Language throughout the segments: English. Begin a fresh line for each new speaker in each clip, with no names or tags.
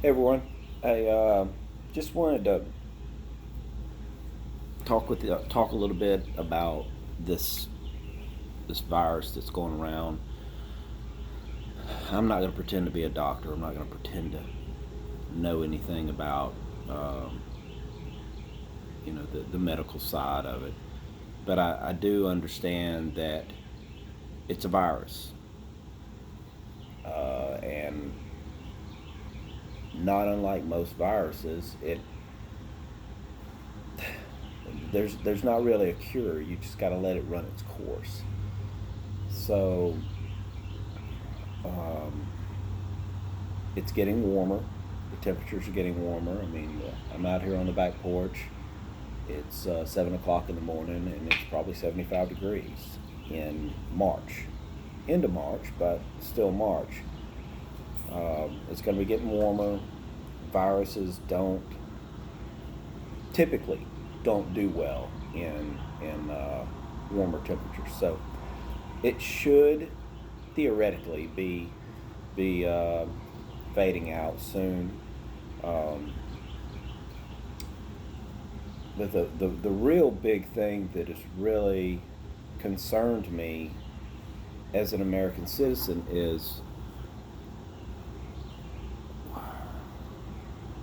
Hey everyone, I just wanted to talk a little bit about this this virus that's going around. I'm not going to pretend to be a doctor. I'm not going to pretend to know anything about um, the medical side of it, but I do understand that it's a virus, and not unlike most viruses, it there's not really a cure. You just got to let it run its course. So um, it's getting warmer. The temperatures are getting warmer. I mean, I'm out here on the back porch. It's 7 o'clock in the morning, and it's probably 75 degrees in March. Into March, but still March. It's going to be getting warmer. Viruses don't typically don't do well in warmer temperatures. So it should theoretically be fading out soon. Um, but the real big thing that has really concerned me as an American citizen is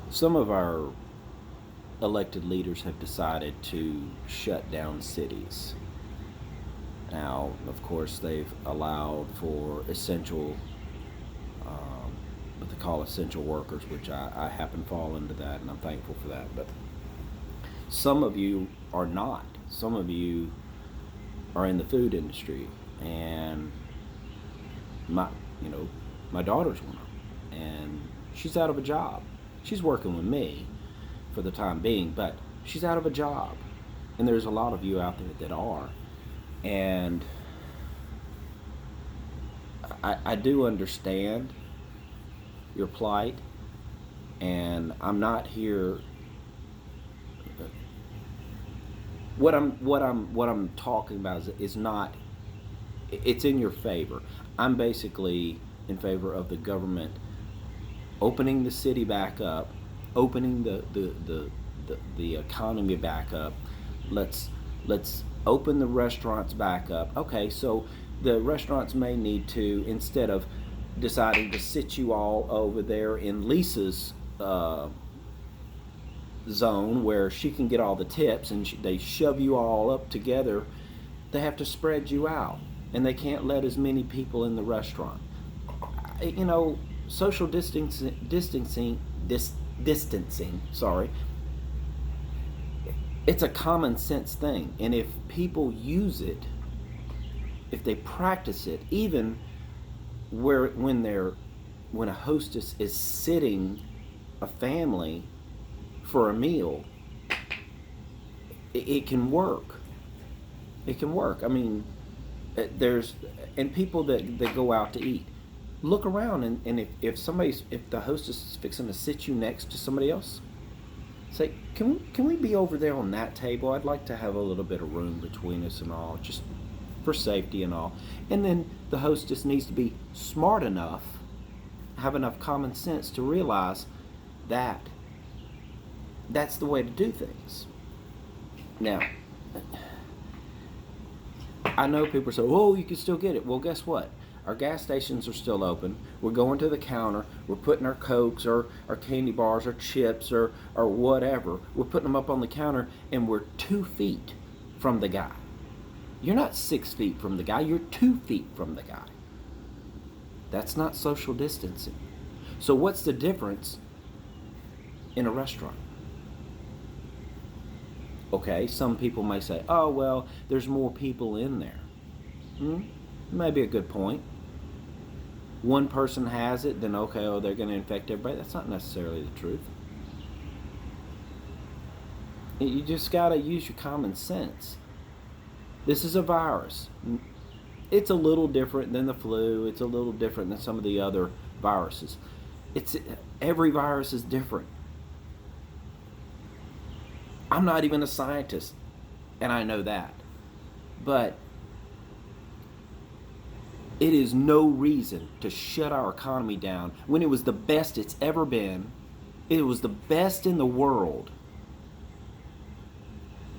some of our elected leaders have decided to shut down cities. Now, of course, they've allowed for essential, what they call essential workers, which I happen to fall into that, and I'm thankful for that. But some of you are not. Some of you are in the food industry, and my, you know, my daughter's one of them, and she's out of a job. She's working with me for the time being, but she's out of a job, and there's a lot of you out there that are, and I do understand your plight, and I'm not here. What I'm talking about is not. It's in your favor. I'm basically in favor of the government opening the city back up, opening the economy back up. Let's open the restaurants back up. Okay, so the restaurants may need to, instead of deciding to sit you all over there in Lisa's zone where she can get all the tips, and they shove you all up together, they have to spread you out, and they can't let as many people in the restaurant. You know, social distancing. Sorry, it's a common sense thing, and if people use it, if they practice it, even where when a hostess is sitting a family for a meal, it can work. It can work. I mean, there's and people that go out to eat. Look around, and if the hostess is fixing to sit you next to somebody else, say, can we be over there on that table? I'd like to have a little bit of room between us and all, just for safety and all. And then the hostess needs to be smart enough, have enough common sense to realize that that's the way to do things. Now, I know people say, "Oh, you can still get it." Well, guess what? Our gas stations are still open. We're going to the counter. We're putting our Cokes or our candy bars or chips or whatever. We're putting them up on the counter, and we're 2 feet from the guy. You're not 6 feet from the guy. You're 2 feet from the guy. That's not social distancing. So what's the difference in a restaurant? Okay, some people may say, "Oh well, there's more people in there." Maybe a good point. One person has it, then okay, oh, they're going to infect everybody. That's not necessarily the truth. You just got to use your common sense. This is a virus. It's a little different than the flu. It's a little different than some of the other viruses. It's every virus is different. I'm not even a scientist, and I know that. But it is no reason to shut our economy down when it was the best it's ever been. It was the best in the world.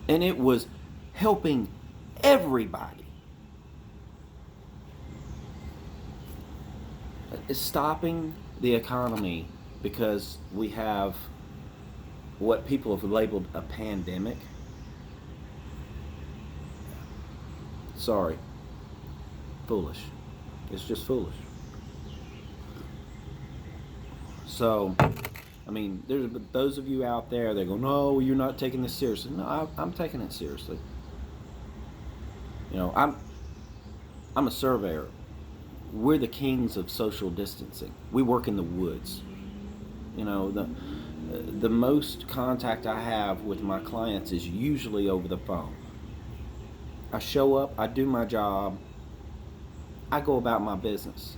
And it was helping everybody. It's stopping the economy because we have what people have labeled a pandemic. Sorry. Foolish. It's just foolish. So, I mean, there's those of you out there that go, no, you're not taking this seriously. No, I'm taking it seriously. You know, I'm a surveyor. We're the kings of social distancing. We work in the woods. You know, the most contact I have with my clients is usually over the phone. I show up, I do my job, I go about my business.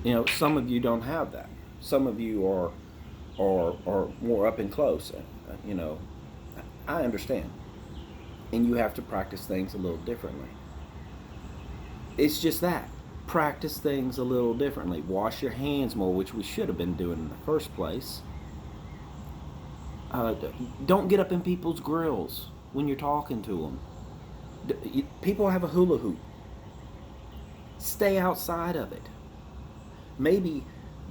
You know, some of you don't have that. Some of you are more up and close. You know, I understand, and you have to practice things a little differently. It's just that. Practice things a little differently. Wash your hands more, which we should have been doing in the first place. Don't get up in people's grills when you're talking to them. People have a hula hoop. Stay outside of it. Maybe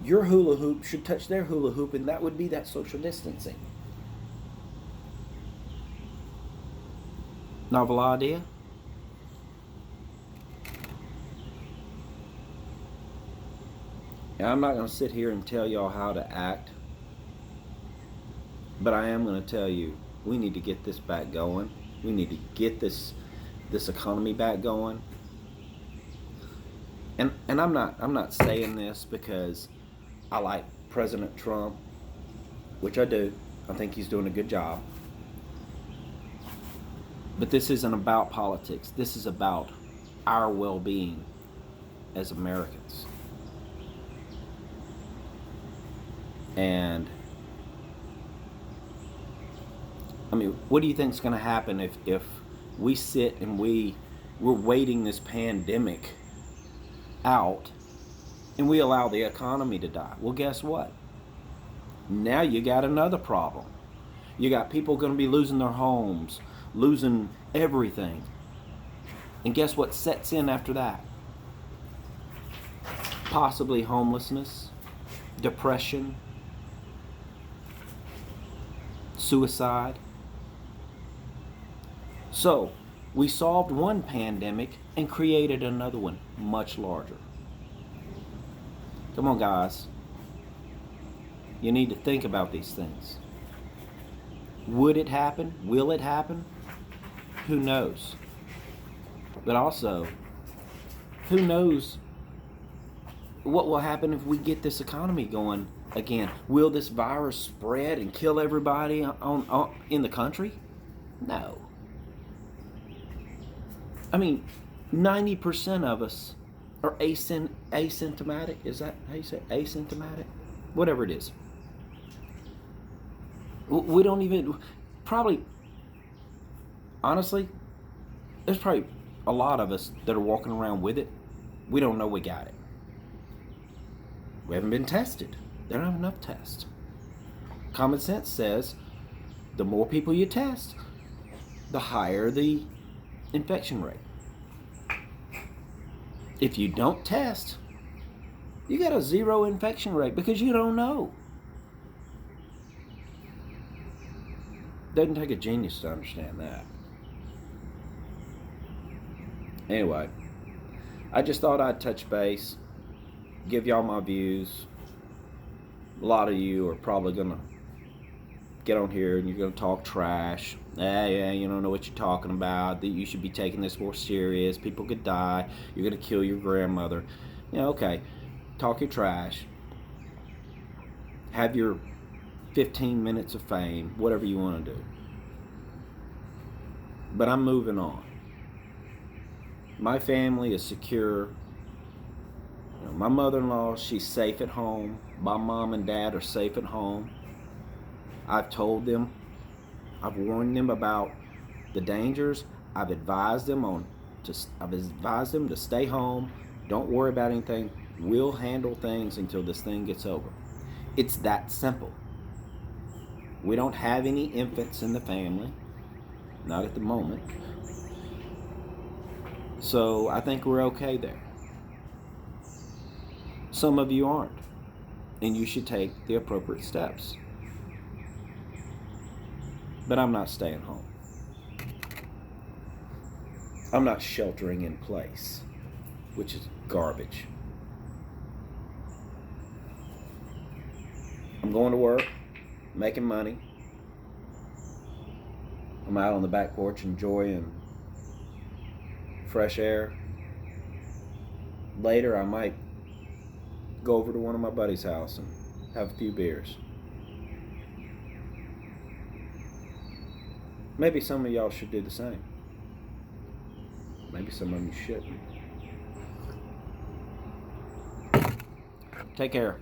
your hula hoop should touch their hula hoop, and that would be that social distancing. Novel idea? Now, I'm not going to sit here and tell y'all how to act, but I am going to tell you we need to get this back going. We need to get this economy back going. And I'm not saying this because I like President Trump, which I do. I think he's doing a good job. But this isn't about politics. This is about our well-being as Americans. And I mean, what do you think is going to happen if we sit and we're waiting this pandemic out and we allow the economy to die? Well, guess what? Now you got another problem. You got people going to be losing their homes, losing everything. And guess what sets in after that? Possibly homelessness, depression, suicide. So, we solved one pandemic and created another one much larger. Come on, guys. You need to think about these things. Would it happen? Will it happen? Who knows? But also, who knows what will happen if we get this economy going again? Will this virus spread and kill everybody in the country? No. I mean, 90% of us are asymptomatic. Is that how you say it? Asymptomatic? Whatever it is. We don't even, probably, honestly, there's probably a lot of us that are walking around with it. We don't know we got it. We haven't been tested. There don't have enough tests. Common sense says the more people you test, the higher the infection rate. If you don't test, you got a 0 infection rate because you don't know. Doesn't take a genius to understand that. Anyway, I just thought I'd touch base, give y'all my views. A lot of you are probably going to get on here and you're going to talk trash. Yeah, you don't know what you're talking about. That you should be taking this more serious. People could die. You're going to kill your grandmother. You know, okay, talk your trash. Have your 15 minutes of fame, whatever you want to do. But I'm moving on. My family is secure. You know, my mother-in-law, she's safe at home. My mom and dad are safe at home. I've told them, I've warned them about the dangers. I've advised them to stay home. Don't worry about anything. We'll handle things until this thing gets over. It's that simple. We don't have any infants in the family, not at the moment. So I think we're okay there. Some of you aren't, and you should take the appropriate steps. But I'm not staying home. I'm not sheltering in place, which is garbage. I'm going to work, making money. I'm out on the back porch enjoying fresh air. Later, I might go over to one of my buddies' house and have a few beers. Maybe some of y'all should do the same. Maybe some of you shouldn't. Take care.